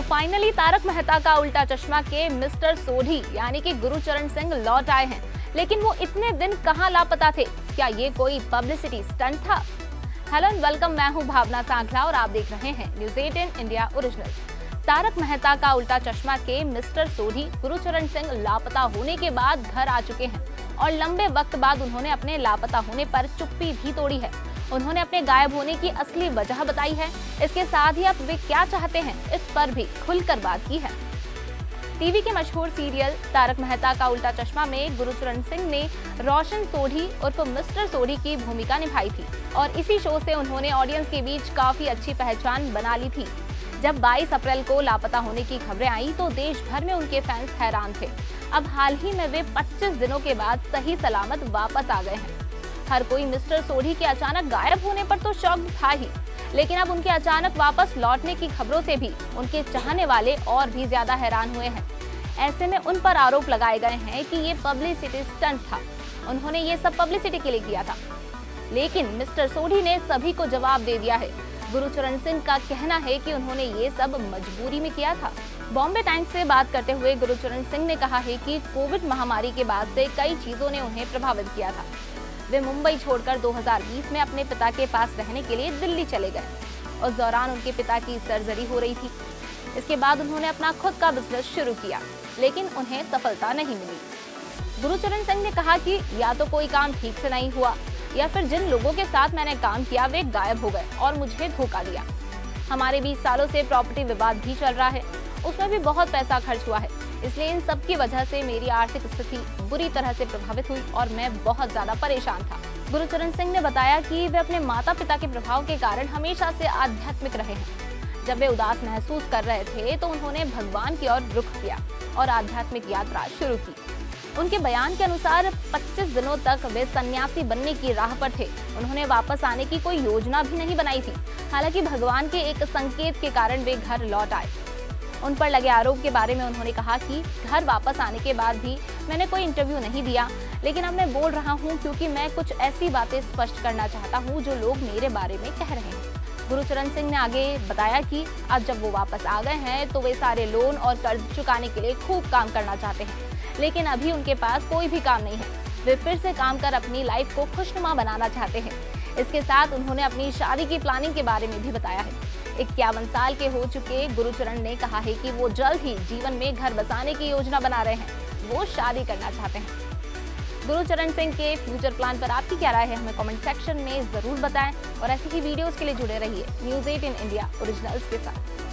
Finally Tarak Mehta Ka Ooltah चश्मा के mister Sodhi यानी कि गुरुचरण सिंह लौट आए हैं, लेकिन वो इतने दिन कहां लापता थे? क्या ये कोई पब्लिसिटी स्टंट था? हेलो एंड वेलकम, मैं हूं भावना सांखला और आप देख रहे हैं news 18 India original. Tarak Mehta Ka Ooltah चश्मा के मिस्टर सोढ़ी गुरुचरण सिंह लापता होने के बाद घर आ चुके हैं और लंबे वक्त बाद उन्होंने अपने लापता होने पर चुप्पी भी तोड़ी है। उन्होंने अपने गायब होने की असली वजह बताई है। इसके साथ ही अब वे क्या चाहते हैं, इस पर भी खुलकर बात की है। टीवी के मशहूर सीरियल तारक मेहता का उल्टा चश्मा में गुरुचरण सिंह ने रोशन सोढ़ी उर्फ मिस्टर सोढ़ी की भूमिका निभाई थी और इसी शो से उन्होंने ऑडियंस के बीच काफी अच्छी पहचान बना ली थी। जब 22 अप्रैल को लापता होने की खबरें आई तो देश भर में उनके फैंस हैरान थे। अब हाल ही में वे 25 दिनों के बाद सही सलामत वापस आ गए हैं। हर कोई मिस्टर सोढ़ी के अचानक गायब होने पर तो शॉक्ड था ही, लेकिन अब उनके अचानक वापस लौटने की खबरों से भी उनके चाहने वाले और भी ज्यादा हैरान हुए हैं। ऐसे में उन पर आरोप लगाए गए हैं कि ये पब्लिसिटी स्टंट था, उन्होंने ये सब पब्लिसिटी के लिए किया था। लेकिन मिस्टर सोढ़ी ने सभी को जवाब दे दिया है। गुरुचरण सिंह का कहना है कि उन्होंने ये सब मजबूरी में किया था। बॉम्बे टाइम्स से बात करते हुए गुरुचरण सिंह ने कहा है कि कोविड महामारी के बाद से कई चीजों ने उन्हें प्रभावित किया था। वे मुंबई छोड़कर 2020 में अपने पिता के पास रहने के लिए दिल्ली चले गए। उस दौरान उनके पिता की सर्जरी हो रही थी। इसके बाद उन्होंने अपना खुद का बिजनेस शुरू किया, लेकिन उन्हें सफलता नहीं मिली। गुरुचरण सिंह ने कहा कि या तो कोई काम ठीक से नहीं हुआ या फिर जिन लोगों के साथ मैंने काम किया वे गायब हो गए और मुझे धोखा दिया। हमारे 20 सालों से प्रॉपर्टी विवाद भी चल रहा है, उसमें भी बहुत पैसा खर्च हुआ है, इसलिए इन सब की वजह से मेरी आर्थिक स्थिति बुरी तरह से प्रभावित हुई और मैं बहुत ज्यादा परेशान था। गुरुचरण सिंह ने बताया कि वे अपने माता पिता के प्रभाव के कारण हमेशा से आध्यात्मिक रहे हैं। जब वे उदास महसूस कर रहे थे तो उन्होंने भगवान की ओर रुख किया और आध्यात्मिक यात्रा शुरू की। उनके बयान के अनुसार 25 दिनों तक वे सन्यासी बनने की राह पर थे। उन्होंने वापस आने की कोई योजना भी नहीं बनाई थी। हालांकि भगवान के एक संकेत के कारण वे घर लौट आए। उन पर लगे आरोप के बारे में उन्होंने कहा कि घर वापस आने के बाद भी मैंने कोई इंटरव्यू नहीं दिया, लेकिन अब मैं बोल रहा हूं क्योंकि मैं कुछ ऐसी बातें स्पष्ट करना चाहता हूं जो लोग मेरे बारे में कह रहे हैं। गुरुचरण सिंह ने आगे बताया कि अब जब वो वापस आ गए हैं तो वे सारे लोन और कर्ज चुकाने के लिए खूब काम करना चाहते हैं, लेकिन अभी उनके पास कोई भी काम नहीं है। वे फिर से काम कर अपनी लाइफ को खुशनुमा बनाना चाहते हैं। इसके साथ उन्होंने अपनी शादी की प्लानिंग के बारे में भी बताया है। 51 साल के हो चुके गुरुचरण ने कहा है कि वो जल्द ही जीवन में घर बसाने की योजना बना रहे हैं। वो शादी करना चाहते हैं। गुरुचरण सिंह के फ्यूचर प्लान पर आपकी क्या राय है, हमें कमेंट सेक्शन में जरूर बताएं और ऐसी ही वीडियोस के लिए जुड़े रहिए न्यूज़ 18 इंडिया ओरिजिनल्स के साथ।